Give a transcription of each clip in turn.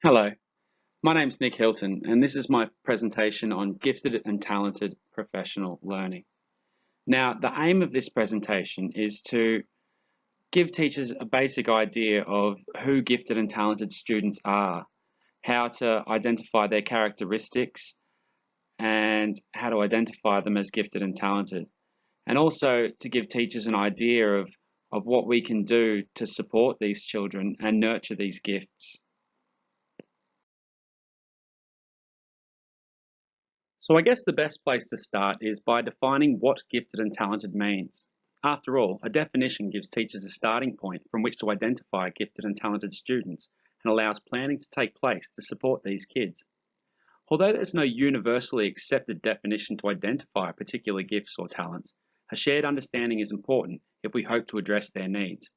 Hello, my name's Nick Hilton, and this is my presentation on gifted and talented professional learning. Now, the aim of this presentation is to give teachers a basic idea of who gifted and talented students are, how to identify their characteristics, and how to identify them as gifted and talented, and also to give teachers an idea of what we can do to support these children and nurture these gifts. So I guess the best place to start is by defining what gifted and talented means. After all, a definition gives teachers a starting point from which to identify gifted and talented students and allows planning to take place to support these kids. Although there's no universally accepted definition to identify particular gifts or talents, a shared understanding is important if we hope to address their needs.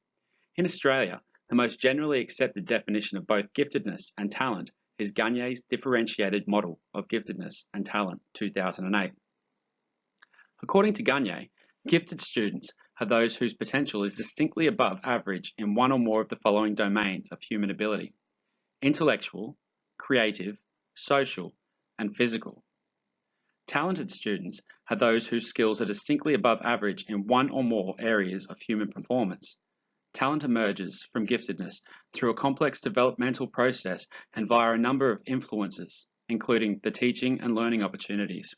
In Australia, the most generally accepted definition of both giftedness and talent is Gagne's Differentiated Model of Giftedness and Talent, 2008. According to Gagne, gifted students are those whose potential is distinctly above average in one or more of the following domains of human ability: intellectual, creative, social, and physical. Talented students are those whose skills are distinctly above average in one or more areas of human performance. Talent emerges from giftedness through a complex developmental process and via a number of influences, including the teaching and learning opportunities.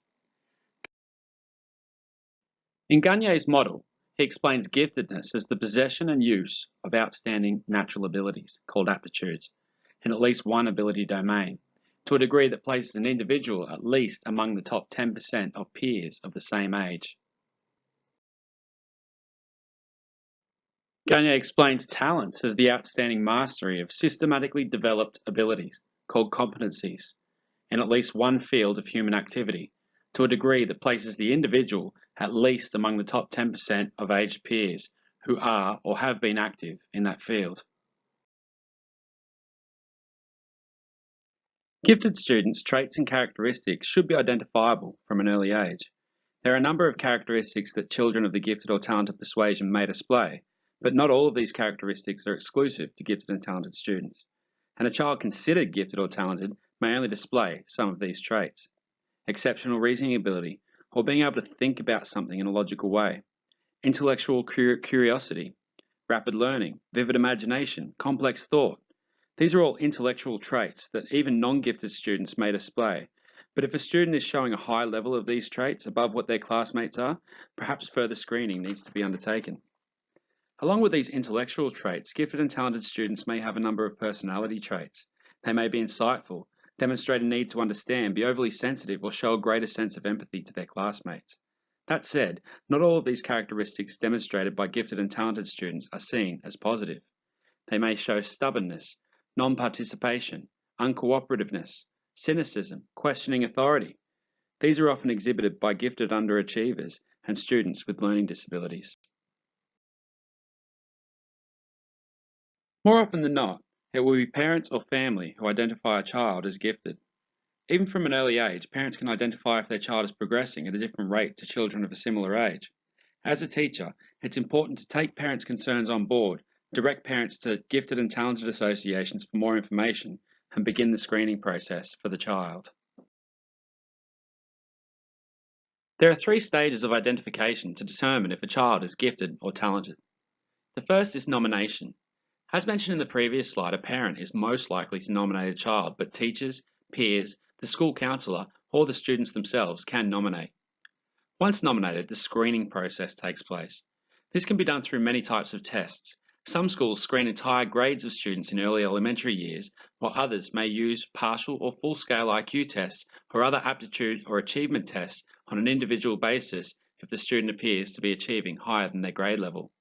In Gagne's model, he explains giftedness as the possession and use of outstanding natural abilities, called aptitudes, in at least one ability domain, to a degree that places an individual at least among the top 10% of peers of the same age. Gagne explains talent as the outstanding mastery of systematically developed abilities, called competencies, in at least one field of human activity, to a degree that places the individual at least among the top 10% of aged peers who are or have been active in that field. Gifted students' traits and characteristics should be identifiable from an early age. There are a number of characteristics that children of the gifted or talented persuasion may display, but not all of these characteristics are exclusive to gifted and talented students. And a child considered gifted or talented may only display some of these traits: exceptional reasoning ability, or being able to think about something in a logical way; intellectual curiosity; rapid learning; vivid imagination; complex thought. These are all intellectual traits that even non-gifted students may display. But if a student is showing a high level of these traits above what their classmates are, perhaps further screening needs to be undertaken. Along with these intellectual traits, gifted and talented students may have a number of personality traits. They may be insightful, demonstrate a need to understand, be overly sensitive, or show a greater sense of empathy to their classmates. That said, not all of these characteristics demonstrated by gifted and talented students are seen as positive. They may show stubbornness, non-participation, uncooperativeness, cynicism, questioning authority. These are often exhibited by gifted underachievers and students with learning disabilities. More often than not, it will be parents or family who identify a child as gifted. Even from an early age, parents can identify if their child is progressing at a different rate to children of a similar age. As a teacher, it's important to take parents' concerns on board, direct parents to gifted and talented associations for more information, and begin the screening process for the child. There are three stages of identification to determine if a child is gifted or talented. The first is nomination. As mentioned in the previous slide, a parent is most likely to nominate a child, but teachers, peers, the school counsellor, or the students themselves can nominate. Once nominated, the screening process takes place. This can be done through many types of tests. Some schools screen entire grades of students in early elementary years, while others may use partial or full-scale IQ tests or other aptitude or achievement tests on an individual basis if the student appears to be achieving higher than their grade level.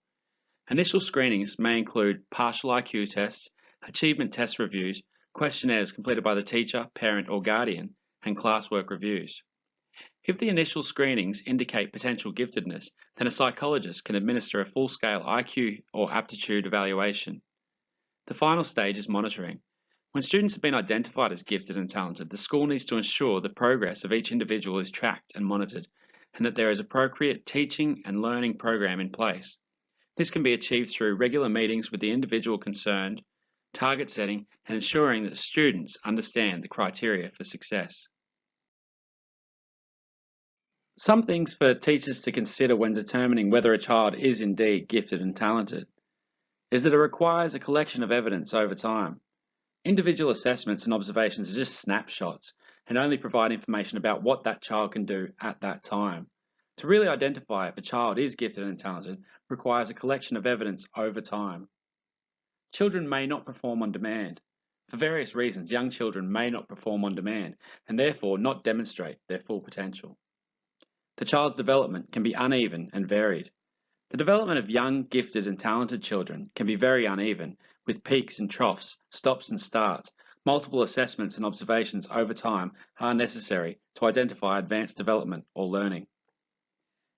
Initial screenings may include partial IQ tests, achievement test reviews, questionnaires completed by the teacher, parent, or guardian, and classwork reviews. If the initial screenings indicate potential giftedness, then a psychologist can administer a full-scale IQ or aptitude evaluation. The final stage is monitoring. When students have been identified as gifted and talented, the school needs to ensure the progress of each individual is tracked and monitored, and that there is appropriate teaching and learning program in place. This can be achieved through regular meetings with the individual concerned, target setting, and ensuring that students understand the criteria for success. Some things for teachers to consider when determining whether a child is indeed gifted and talented is that it requires a collection of evidence over time. Individual assessments and observations are just snapshots and only provide information about what that child can do at that time. To really identify if a child is gifted and talented requires a collection of evidence over time. Children may not perform on demand. For various reasons, young children may not perform on demand and therefore not demonstrate their full potential. The child's development can be uneven and varied. The development of young, gifted and talented children can be very uneven, with peaks and troughs, stops and starts. Multiple assessments and observations over time are necessary to identify advanced development or learning.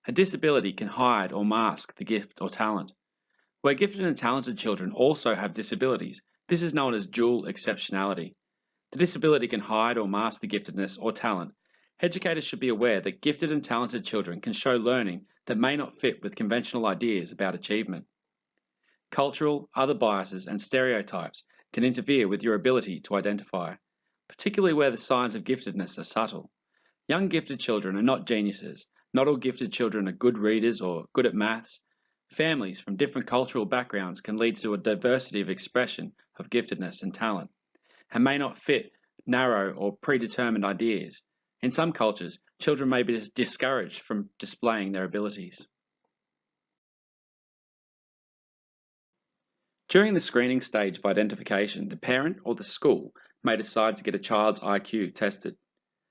A disability can hide or mask the gift or talent. Where gifted and talented children also have disabilities, this is known as dual exceptionality. The disability can hide or mask the giftedness or talent. Educators should be aware that gifted and talented children can show learning that may not fit with conventional ideas about achievement. Cultural, other biases, and stereotypes can interfere with your ability to identify, particularly where the signs of giftedness are subtle. Young gifted children are not geniuses. Not all gifted children are good readers or good at maths. Families from different cultural backgrounds can lead to a diversity of expression of giftedness and talent, and may not fit narrow or predetermined ideas. In some cultures, children may be discouraged from displaying their abilities. During the screening stage of identification, the parent or the school may decide to get a child's IQ tested.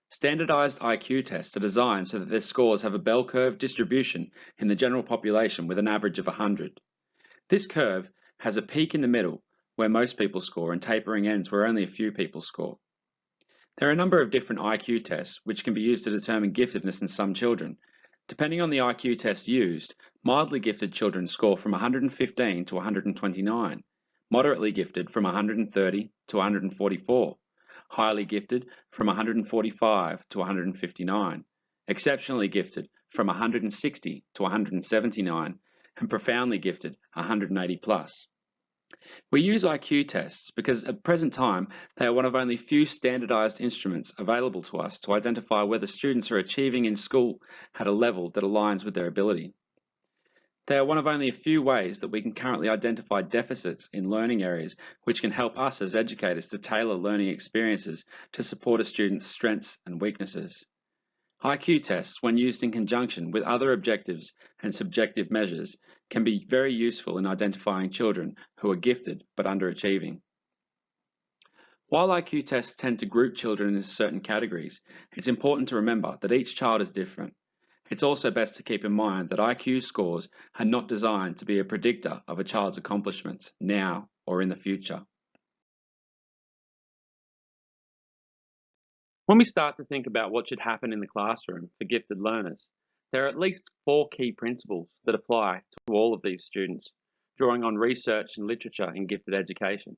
Standardized IQ tests are designed so that their scores have a bell curve distribution in the general population with an average of 100. This curve has a peak in the middle where most people score and tapering ends where only a few people score. There are a number of different IQ tests which can be used to determine giftedness in some children. Depending on the IQ test used, mildly gifted children score from 115 to 129, moderately gifted from 130 to 144, highly gifted from 145 to 159, exceptionally gifted from 160 to 179, and profoundly gifted 180 plus. We use IQ tests because at present time they are one of only few standardized instruments available to us to identify whether students are achieving in school at a level that aligns with their ability. They are one of only a few ways that we can currently identify deficits in learning areas which can help us as educators to tailor learning experiences to support a student's strengths and weaknesses. IQ tests, when used in conjunction with other objectives and subjective measures, can be very useful in identifying children who are gifted but underachieving. While IQ tests tend to group children into certain categories, it's important to remember that each child is different. It's also best to keep in mind that IQ scores are not designed to be a predictor of a child's accomplishments now or in the future. When we start to think about what should happen in the classroom for gifted learners, there are at least 4 key principles that apply to all of these students, drawing on research and literature in gifted education.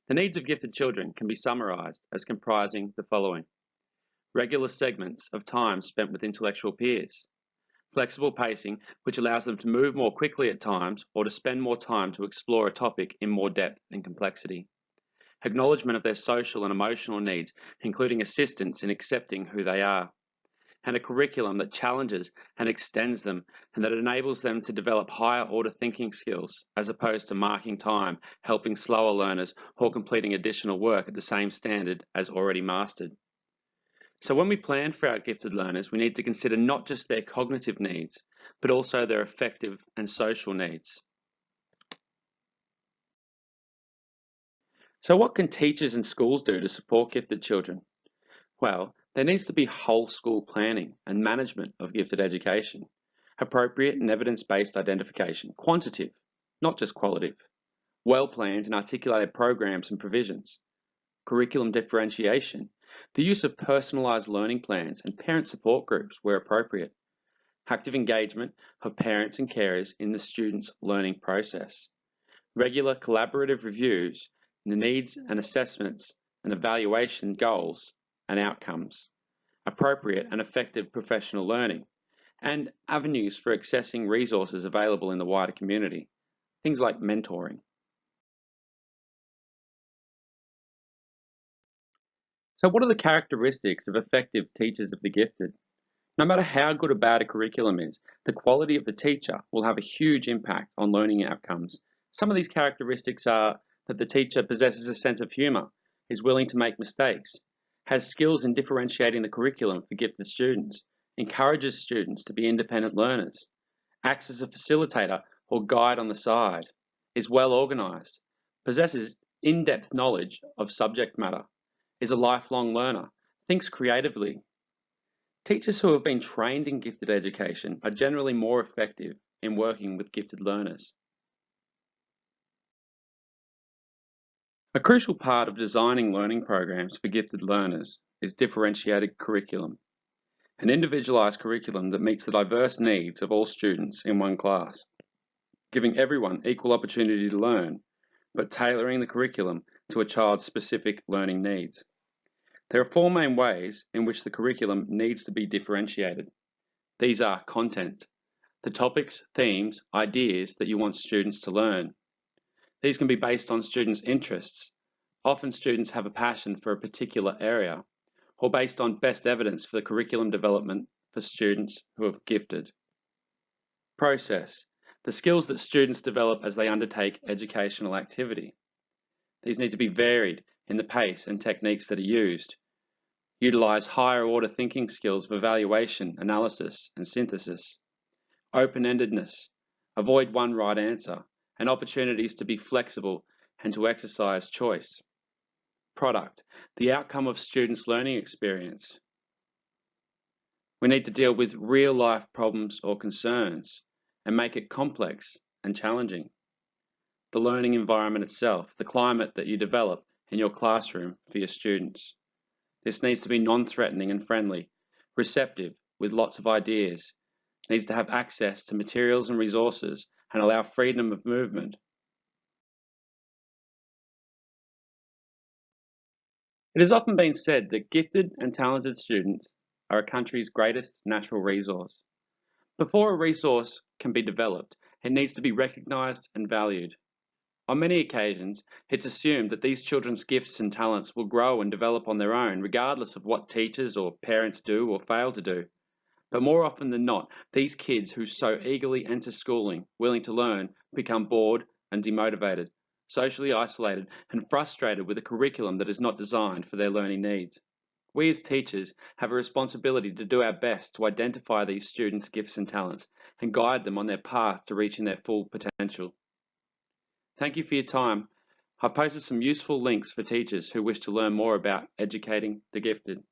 The needs of gifted children can be summarised as comprising the following: regular segments of time spent with intellectual peers, flexible pacing, which allows them to move more quickly at times or to spend more time to explore a topic in more depth and complexity, acknowledgement of their social and emotional needs, including assistance in accepting who they are, and a curriculum that challenges and extends them and that enables them to develop higher order thinking skills as opposed to marking time, helping slower learners, or completing additional work at the same standard as already mastered. So when we plan for our gifted learners, we need to consider not just their cognitive needs, but also their affective and social needs. So what can teachers and schools do to support gifted children? Well, there needs to be whole school planning and management of gifted education, appropriate and evidence-based identification, quantitative, not just qualitative, well-planned and articulated programs and provisions, curriculum differentiation, the use of personalised learning plans and parent support groups where appropriate, active engagement of parents and carers in the student's learning process, regular collaborative reviews, the needs and assessments and evaluation goals and outcomes, appropriate and effective professional learning, and avenues for accessing resources available in the wider community, things like mentoring. So what are the characteristics of effective teachers of the gifted? No matter how good or bad a curriculum is, the quality of the teacher will have a huge impact on learning outcomes. Some of these characteristics are that the teacher possesses a sense of humour, is willing to make mistakes, has skills in differentiating the curriculum for gifted students, encourages students to be independent learners, acts as a facilitator or guide on the side, is well organised, possesses in-depth knowledge of subject matter, is a lifelong learner, thinks creatively. Teachers who have been trained in gifted education are generally more effective in working with gifted learners. A crucial part of designing learning programs for gifted learners is differentiated curriculum, an individualised curriculum that meets the diverse needs of all students in one class, giving everyone equal opportunity to learn, but tailoring the curriculum to a child's specific learning needs. There are four main ways in which the curriculum needs to be differentiated. These are content, the topics, themes, ideas that you want students to learn. These can be based on students' interests. Often students have a passion for a particular area, or based on best evidence for the curriculum development for students who are gifted. Process, the skills that students develop as they undertake educational activity. These need to be varied in the pace and techniques that are used. Utilize higher order thinking skills of evaluation, analysis, and synthesis. Open-endedness, avoid one right answer, and opportunities to be flexible and to exercise choice. Product, the outcome of students' learning experience. We need to deal with real-life problems or concerns and make it complex and challenging. The learning environment itself, the climate that you develop in your classroom for your students. This needs to be non-threatening and friendly, receptive with lots of ideas, needs to have access to materials and resources and allow freedom of movement. It has often been said that gifted and talented students are a country's greatest natural resource. Before a resource can be developed, it needs to be recognised and valued. On many occasions, it's assumed that these children's gifts and talents will grow and develop on their own, regardless of what teachers or parents do or fail to do. But more often than not, these kids who so eagerly enter schooling, willing to learn, become bored and demotivated, socially isolated and frustrated with a curriculum that is not designed for their learning needs. We as teachers have a responsibility to do our best to identify these students' gifts and talents and guide them on their path to reaching their full potential. Thank you for your time. I've posted some useful links for teachers who wish to learn more about educating the gifted.